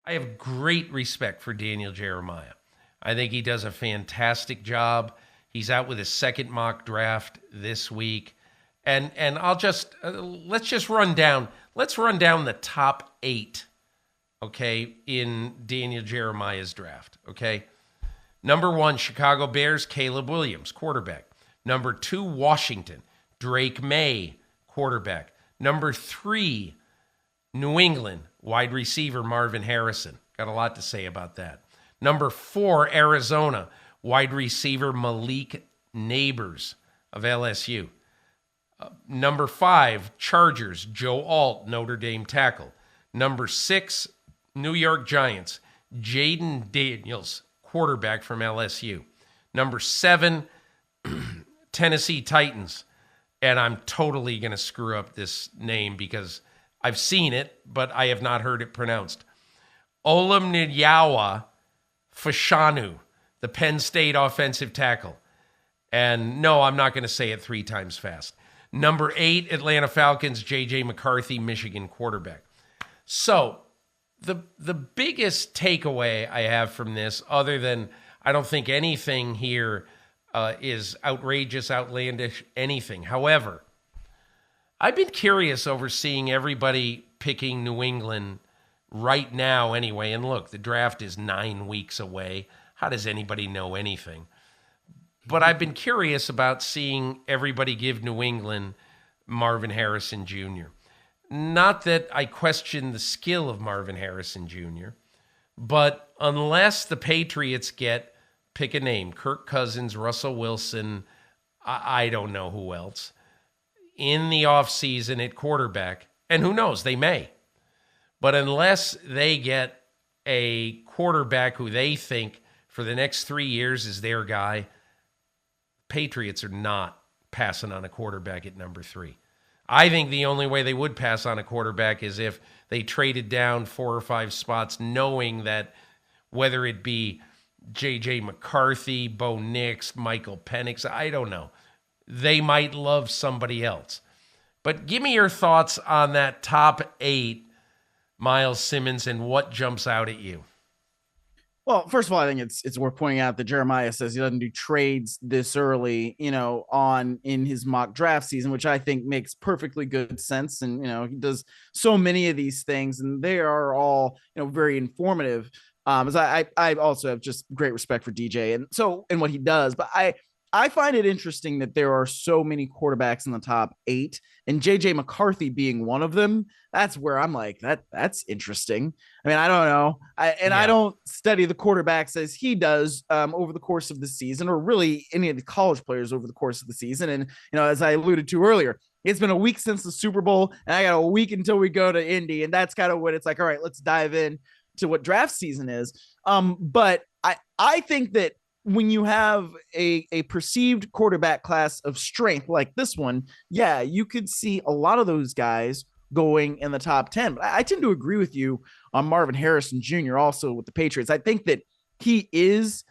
I have great respect for Daniel Jeremiah. I think he does a fantastic job. He's out with his second mock draft this week. And I'll just let's run down the top 8, okay, in Daniel Jeremiah's draft, okay? Number 1, Chicago Bears, Caleb Williams, quarterback. Number 2, Washington, Drake May, quarterback. Number 3, New England, wide receiver Marvin Harrison. Got a lot to say about that. Number 4, Arizona, wide receiver Malik Neighbors of LSU. Number 5, Chargers, Joe Alt, Notre Dame tackle. Number 6, New York Giants, Jaden Daniels, quarterback from LSU. Number 7, Tennessee Titans. And I'm totally going to screw up this name because I've seen it, but I have not heard it pronounced. Olamide Fashanu, the Penn State offensive tackle. And no, I'm not going to say it 3 times fast. Number 8, Atlanta Falcons, J.J. McCarthy, Michigan quarterback. So the biggest takeaway I have from this, other than I don't think anything here is outrageous, outlandish, anything. However, I've been curious over seeing everybody picking New England right now anyway. And look, the draft is 9 weeks away. How does anybody know anything? But I've been curious about seeing everybody give New England Marvin Harrison Jr. Not that I question the skill of Marvin Harrison Jr., but unless the Patriots pick a name, Kirk Cousins, Russell Wilson, I don't know who else, in the offseason at quarterback, and who knows, they may. But unless they get a quarterback who they think for the next 3 years is their guy, Patriots are not passing on a quarterback at number 3. I think the only way they would pass on a quarterback is if they traded down 4 or 5 spots, knowing that whether it be J.J. McCarthy, Bo Nix, Michael Penix, I don't know. They might love somebody else. But give me your thoughts on that top 8, Myles Simmons, and what jumps out at you. Well, first of all, I think it's worth pointing out that Jeremiah says he doesn't do trades this early, on in his mock draft season, which I think makes perfectly good sense. And he does so many of these things, and they are all very informative. As I also have just great respect for DJ and what he does, but I find it interesting that there are so many quarterbacks in the top 8, and JJ McCarthy being one of them. That's where I'm like, that's interesting. I mean, I don't know. I don't study the quarterbacks as he does over the course of the season, or really any of the college players over the course of the season. And, as I alluded to earlier, it's been a week since the Super Bowl, and I got a week until we go to Indy. And that's kind of what it's like. All right, let's dive in to what draft season is. But I think that when you have a perceived quarterback class of strength like this one, yeah, you could see a lot of those guys going in the top 10. But I tend to agree with you on Marvin Harrison Jr. also with the Patriots. I think that he is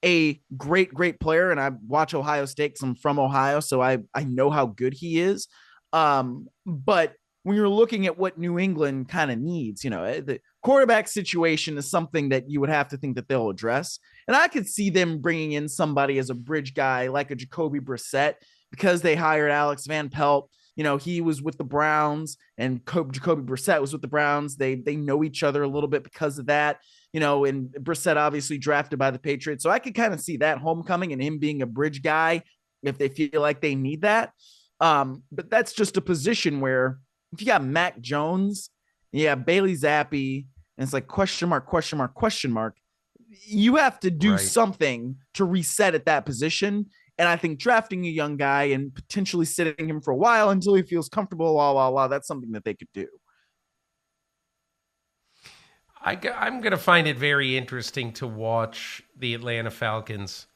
a great player, and I watch Ohio State because I'm from Ohio, so I know how good he is. But when you're looking at what New England kind of needs, the quarterback situation is something that you would have to think that they'll address. And I could see them bringing in somebody as a bridge guy like a Jacoby Brissett, because they hired Alex Van Pelt. He was with the Browns, and Jacoby Brissett was with the Browns. They know each other a little bit because of that, and Brissett obviously drafted by the Patriots. So I could kind of see that homecoming and him being a bridge guy if they feel like they need that. But that's just a position where if you got Mac Jones, Bailey Zappi, and it's like question mark, you have to do something to reset at that position. And I think drafting a young guy and potentially sitting him for a while until he feels comfortable, that's something that they could do. I'm going to find it very interesting to watch the Atlanta Falcons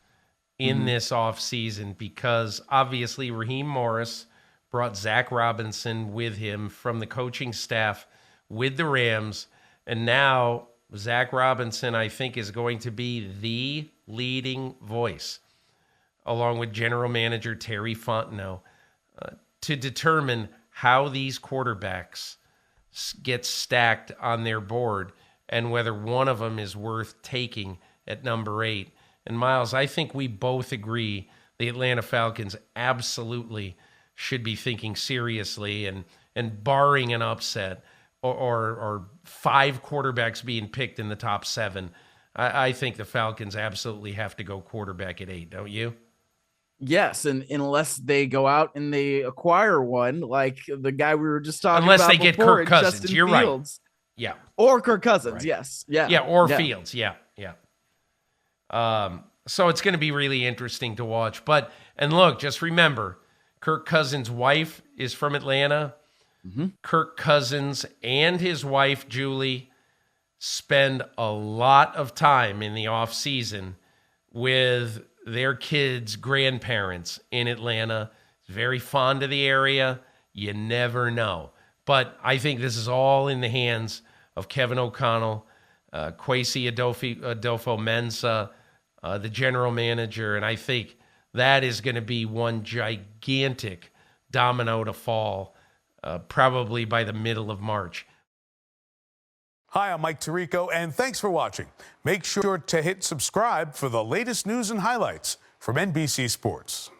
in this offseason, because obviously Raheem Morris brought Zach Robinson with him from the coaching staff with the Rams. And now Zach Robinson, I think, is going to be the leading voice, along with general manager Terry Fontenot, to determine how these quarterbacks get stacked on their board. and whether one of them is worth taking at number 8. And Myles, I think we both agree the Atlanta Falcons absolutely should be thinking seriously, and barring an upset or 5 quarterbacks being picked in the top 7, I think the Falcons absolutely have to go quarterback at 8, don't you? Yes, and unless they go out and they acquire one, like the guy we were just talking Unless about they get before, Kirk Cousins. Justin You're Fields. right. Yeah. Or Kirk Cousins, Right. yes. Yeah. Yeah, or Fields. Yeah. So it's going to be really interesting to watch. And look, just remember, Kirk Cousins' wife is from Atlanta. Mm-hmm. Kirk Cousins and his wife, Julie, spend a lot of time in the off season with their kids' grandparents in Atlanta. Very fond of the area. You never know. But I think this is all in the hands of Kevin O'Connell, Kwesi Adolfo-Mensah, the general manager, and I think that is going to be one gigantic domino to fall probably by the middle of March. Hi, I'm Mike Tirico, and thanks for watching. Make sure to hit subscribe for the latest news and highlights from NBC Sports.